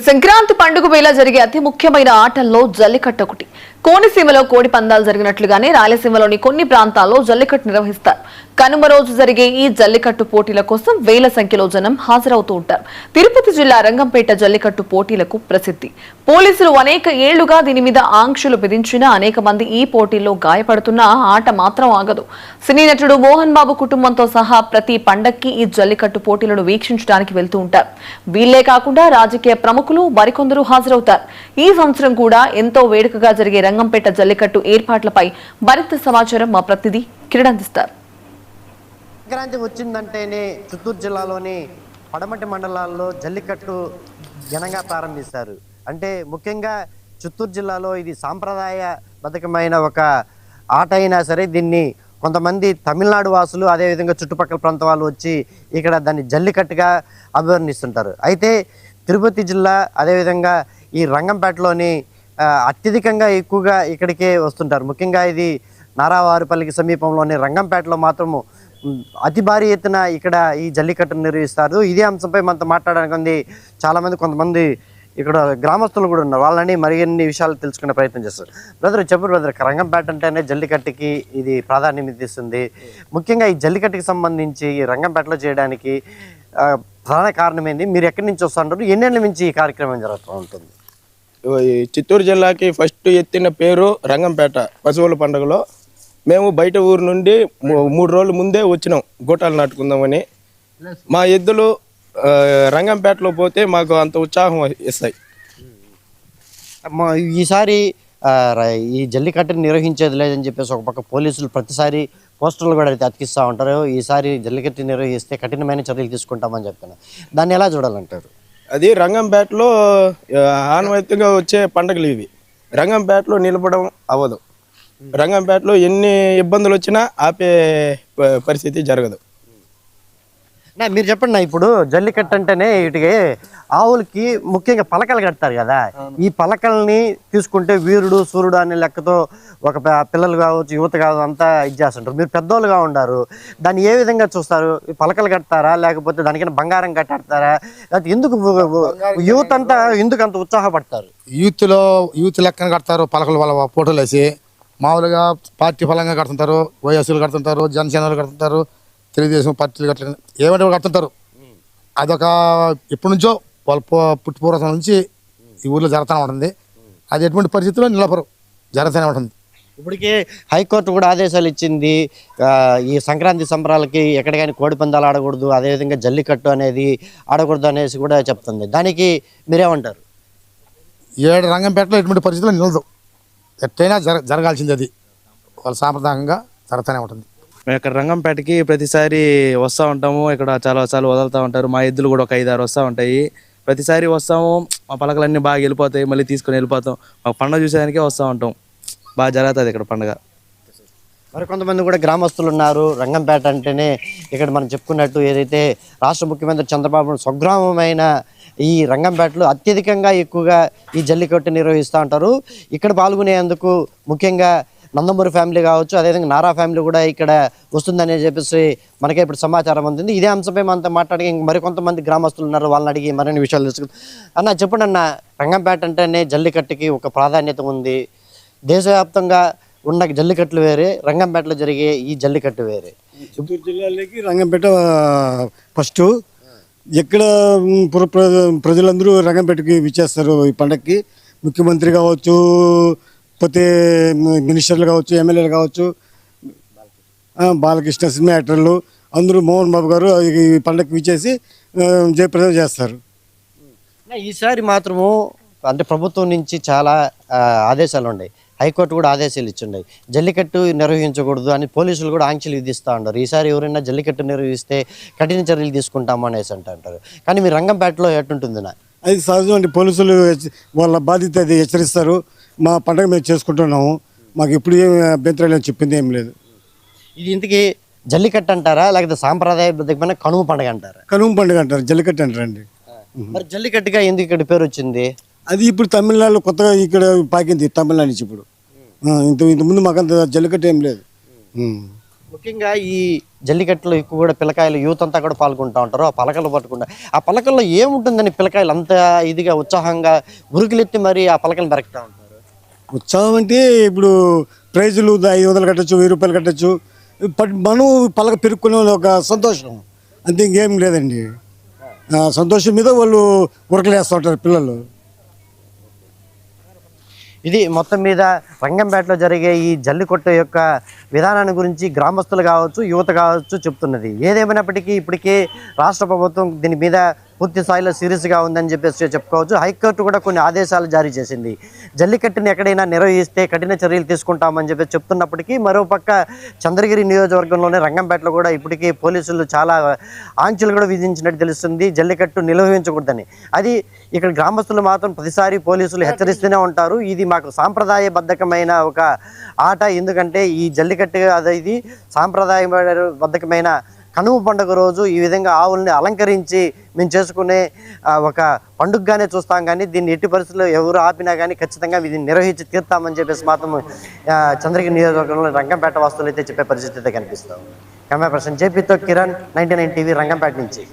సంక్రాంతి పండుగ వేళ జరిగే అతి ముఖ్యమైన ఆటల్లో జల్లికట్టు ఒకటి. కోనసీమలో కోడి పందాలు జరిగినట్లుగానే రాయలసీమలోని కొన్ని ప్రాంతాల్లో జల్లికట్టు నిర్వహిస్తారు. కనుమ రోజు జరిగే ఈ జల్లికట్టు పోటీల కోసం వేల సంఖ్యలో జనం హాజరవుతూ ఉంటారు. తిరుపతి జిల్లా రంగంపేట జల్లికట్టు పోటీలకు ప్రసిద్ధి. పోలీసులు అనేక ఏళ్లుగా దీని మీద ఆంక్షలు విధించినా అనేక మంది ఈ పోటీల్లో గాయపడుతున్నా ఆట మాత్రం ఆగదు. సినీ నటుడు మోహన్ బాబు కుటుంబంతో సహా ప్రతి పండక్కి ఈ జల్లికట్టు పోటీలను వీక్షించడానికి వెళ్తూ ఉంటారు. వీళ్లే కాకుండా రాజకీయ ప్రముఖులు మరికొందరు హాజరవుతారు. ఈ సంవత్సరం కూడా ఎంతో వేడుకగా జరిగే రంగంపేట జల్లికట్టు ఏర్పాట్లపై మరింత సమాచారం మా ప్రతినిధి కిరణ్ అందిస్తారు. సంక్రాంతి వచ్చిందంటేనే చిత్తూరు జిల్లాలోని పడమటి మండలాల్లో జల్లికట్టు ఘనంగా ప్రారంభిస్తారు. అంటే ముఖ్యంగా చిత్తూరు జిల్లాలో ఇది సాంప్రదాయబద్ధమైన ఒక ఆట అయినా సరే దీన్ని కొంతమంది తమిళనాడు వాసులు అదేవిధంగా చుట్టుపక్కల ప్రాంత వాళ్ళు వచ్చి ఇక్కడ దాన్ని జల్లికట్టుగా అభివర్ణిస్తుంటారు. అయితే తిరుపతి జిల్లా అదేవిధంగా ఈ రంగంపేటలోని అత్యధికంగా ఎక్కువగా ఇక్కడికే వస్తుంటారు. ముఖ్యంగా ఇది నారావారిపల్లికి సమీపంలోని రంగంపేటలో మాత్రము అతి భారీ ఎత్తున ఇక్కడ ఈ జల్లికట్టును నిర్వహిస్తారు. ఇదే అంశంపై మనతో మాట్లాడడానికి చాలామంది కొంతమంది ఇక్కడ గ్రామస్తులు కూడా ఉన్నారు. వాళ్ళని మరిన్ని విషయాలు తెలుసుకునే ప్రయత్నం చేస్తారు. బ్రదర్ చెప్పండి బ్రదర్, రంగంపేట అంటేనే జల్లికట్టుకి ఇది ప్రాధాన్యం ఇస్తుంది. ముఖ్యంగా ఈ జల్లికట్టుకి సంబంధించి ఈ రంగంపేటలో చేయడానికి ప్రధాన కారణం ఏంది? మీరు ఎక్కడి నుంచి వస్తుంటారు? ఎన్నేళ్ళ నుంచి ఈ కార్యక్రమం జరుగుతూ ఉంటుంది? చిత్తూరు జిల్లాకి ఫస్ట్ ఎత్తిన పేరు రంగంపేట పశువుల పండుగలో. మేము బయట ఊరు నుండి 3 రోజుల ముందే వచ్చినాం గోటాలు నాటుకుందామని. మా ఎద్దులు రంగంపేటలో పోతే మాకు అంత ఉత్సాహం ఇస్తాయి. ఈసారి ఈ జల్లికట్టుని నిర్వహించేది లేదని చెప్పేసి ఒక పక్క పోలీసులు ప్రతిసారి పోస్టర్లు కూడా అతికిస్తూ ఉంటారు. ఈసారి జల్లికట్టు నిర్వహిస్తే కఠినమైన చర్యలు తీసుకుంటామని చెప్తున్నారు. దాన్ని ఎలా చూడాలంటారు? అది రంగంపేటలో ఆనవాయితీగా వచ్చే పండుగలు ఇవి. రంగంపేటలో నిలబడం అవ్వదు. రంగంపేటలో ఎన్ని ఇబ్బందులు వచ్చినా ఆపే పరిస్థితి జరగదు. మీరు చెప్పండి, ఇప్పుడు జల్లికట్టు అంటేనే వీటికి ఆవులకి ముఖ్యంగా పలకలు కడతారు కదా. ఈ పలకల్ని తీసుకుంటే వీరుడు సూర్యుడు అనే లెక్కతో ఒక పిల్లలు కావచ్చు యువత కావచ్చు అంతా ఇది చేస్తుంటారు. మీరు పెద్దోళ్ళుగా ఉండారు, దాన్ని ఏ విధంగా చూస్తారు? పలకలు కడతారా లేకపోతే దానికైనా బంగారం కట్టాడతారా? ఎందుకు యువత అంతా ఎందుకు అంత ఉత్సాహపడతారు? యూత్ లెక్కన కడతారు పలకలు, వాళ్ళ ఫోటోలు వేసి. మామూలుగా పార్టీ ఫలంగా కడుతుంటారు, వైఎస్లు కడుతుంటారు, జనసేనలు కడుతుంటారు, తెలుగుదేశం పార్టీలు కట్ట ఏమంటే కడుతుంటారు. అదొక ఎప్పటి నుంచో వాళ్ళ పుట్టిపూర్వకం నుంచి ఈ ఊర్లో జరుగుతూనే ఉంటుంది. అది ఎటువంటి పరిస్థితుల్లో నిలబరు జరుగుతూనే ఉంటుంది. ఇప్పటికే హైకోర్టు కూడా ఆదేశాలు ఇచ్చింది, ఈ సంక్రాంతి సంబరాలకి ఎక్కడికైనా కోడి పందాలు ఆడకూడదు, అదేవిధంగా జల్లికట్టు అనేది ఆడకూడదు అనేసి కూడా చెప్తుంది. దానికి మీరేమంటారు? రంగంపేటలో ఎటువంటి పరిస్థితుల్లో నిలదు, ఎట్టయినా జరగాల్సింది. అది వాళ్ళ సాంప్రదాయంగా జరుగుతూనే ఉంటుంది. మేము ఇక్కడ రంగంపేటకి ప్రతిసారి వస్తూ ఉంటాము. ఇక్కడ చాలా వదులుతూ ఉంటారు. మా ఎద్దులు కూడా ఒక 5-6 వస్తూ ఉంటాయి. ప్రతిసారి వస్తాము, మా పలకలన్నీ బాగా వెళ్ళిపోతాయి, మళ్ళీ తీసుకొని వెళ్ళిపోతాం. మా పండుగ చూసేదానికే వస్తూ ఉంటాం. బాగా జరుగుతుంది ఇక్కడ పండుగ. మరి కొంతమంది కూడా గ్రామస్తులు ఉన్నారు. రంగంపేట అంటేనే ఇక్కడ మనం చెప్పుకున్నట్టు ఏదైతే రాష్ట్ర ముఖ్యమంత్రి చంద్రబాబు స్వగ్రామమైన ఈ రంగంపేటలో అత్యధికంగా ఎక్కువగా ఈ జల్లికట్టు నిర్వహిస్తూ ఉంటారు. ఇక్కడ పాల్గొనేందుకు ముఖ్యంగా నందమూరి ఫ్యామిలీ కావచ్చు, అదేవిధంగా నారా ఫ్యామిలీ కూడా ఇక్కడ వస్తుందని చెప్పేసి మనకే ఇప్పుడు సమాచారం ఉంటుంది. ఇదే అంశంపై మనతో మాట్లాడి మరికొంతమంది గ్రామస్తులు ఉన్నారు, వాళ్ళని అడిగి మరిన్ని విషయాలు తెలుసుకుందాం. అన్న చెప్పండి అన్న, రంగంపేట అంటేనే జల్లికట్టుకి ఒక ప్రాధాన్యత ఉంది. దేశవ్యాప్తంగా ఉన్న జల్లికట్లు వేరే, రంగంపేటలో జరిగే ఈ జల్లికట్టు వేరే. చిత్తూరు జిల్లాలోకి రంగంపేట ఫస్ట్. ఎక్కడ ప్రజలందరూ రంగంపేటకి విచ్చేస్తారు ఈ పండగకి. ముఖ్యమంత్రి కావచ్చు, పోతే మినిస్టర్లు కావచ్చు, ఎమ్మెల్యేలు కావచ్చు, బాలకృష్ణ సినిమా యాక్టర్లు అందరూ మోహన్ బాబు గారు ఈ పండగకి విచ్చేసి జయప్రదం చేస్తారు. ఈసారి మాత్రము అంటే ప్రభుత్వం నుంచి చాలా ఆదేశాలు ఉన్నాయి. హైకోర్టు కూడా ఆదేశాలు ఇచ్చిండాయి, జల్లికట్టు నిర్వహించకూడదు అని పోలీసులు కూడా ఆంక్షలు విధిస్తూ ఉన్నారు. ఈసారి ఎవరైనా జల్లికట్టు నిర్వహిస్తే కఠిన చర్యలు తీసుకుంటాము అనేసి అంటారు. కానీ మీ రంగంపేటలో ఎట్టుంటుందినా? అది సహజం అండి. పోలీసులు వాళ్ళ బాధ్యత అది హెచ్చరిస్తారు. మా పండుగ మేము చేసుకుంటున్నాము, మాకు ఎప్పుడు ఏమి అభ్యంతరాలు చెప్పింది ఏం లేదు. ఇది ఇంతకీ జల్లికట్టు అంటారా లేకపోతే సాంప్రదాయబద్ధమైన కనుమ పండుగ అంటారా? కనుమ పండుగ అంటారు, జల్లికట్టు అంటారండి. మరి జల్లికట్టుగా ఎందుకు ఇక్కడ పేరు వచ్చింది? అది ఇప్పుడు తమిళనాడులో కొత్తగా ఇక్కడ పాకింది, తమిళనాడు నుంచి. ఇప్పుడు ఇంతకుముందు మాకంత జల్లికట్టు ఏం లేదు. ముఖ్యంగా ఈ జల్లికట్టులో ఎక్కువ కూడా పిల్లకాయలు యూత్ అంతా కూడా పాల్గొంటూ ఉంటారు. ఆ పలకలు పట్టుకుంటా ఆ పలకల్లో ఏముంటుందని పిల్లకాయలు అంత ఇదిగా ఉత్సాహంగా ఉరుకులెత్తి మరి ఆ పలకలు పెరగతా ఉంటారు. ఉత్సాహం అంటే ఇప్పుడు ప్రైజులు 500 కట్టచ్చు, 1000 రూపాయలు కట్టచ్చు. మనం పలక పెరుక్కునే ఒక సంతోషం అంతే, ఇంకేం లేదండి. ఆ సంతోషం మీద వాళ్ళు ఉరకలేస్తూ ఉంటారు పిల్లలు. ఇది మొత్తం మీద రంగంపేటలో జరిగే ఈ జల్లికట్టు యొక్క విధానాన్ని గురించి గ్రామస్తులు కావచ్చు, యువత కావచ్చు చెప్తున్నది. ఏదేమైనప్పటికీ ఇప్పటికే రాష్ట్ర ప్రభుత్వం దీని మీద పూర్తి స్థాయిలో సీరియస్గా ఉందని చెప్పేసి చెప్పుకోవచ్చు. హైకోర్టు కూడా కొన్ని ఆదేశాలు జారీ చేసింది. జల్లికట్టుని ఎక్కడైనా నిర్వహిస్తే కఠిన చర్యలు తీసుకుంటామని చెప్పి చెప్తున్నప్పటికీ మరోపక్క చంద్రగిరి నియోజకవర్గంలోనే రంగంపేటలో కూడా ఇప్పటికీ పోలీసులు చాలా ఆంక్షలు కూడా విధించినట్టు తెలుస్తుంది. జల్లికట్టు నిర్వహించకూడదని. అది ఇక్కడ గ్రామస్తులు మాత్రం ప్రతిసారి పోలీసులు హెచ్చరిస్తూనే ఉంటారు. ఇది మాకు సాంప్రదాయబద్ధకమైన ఒక ఆట, ఎందుకంటే ఈ జల్లికట్టు ఇది సాంప్రదాయబద్ధకమైన కనుమ పండుగ రోజు ఈ విధంగా ఆవుల్ని అలంకరించి మేము చేసుకునే ఒక పండుగగానే చూస్తాం. కానీ దీన్ని ఎట్టి పరిస్థితుల్లో ఎవరు ఆపినా కానీ ఖచ్చితంగా దీన్ని నిర్వహించి తీర్తామని చెప్పేసి మాత్రం చంద్రగిరి నియోజకవర్గంలో రంగంపేట వాస్తువులు అయితే చెప్పే పరిస్థితి అయితే కనిపిస్తాం. కెమెరా పర్సన్ జేపీతో కిరణ్, 99 టీవీ రంగంపేట నుంచి.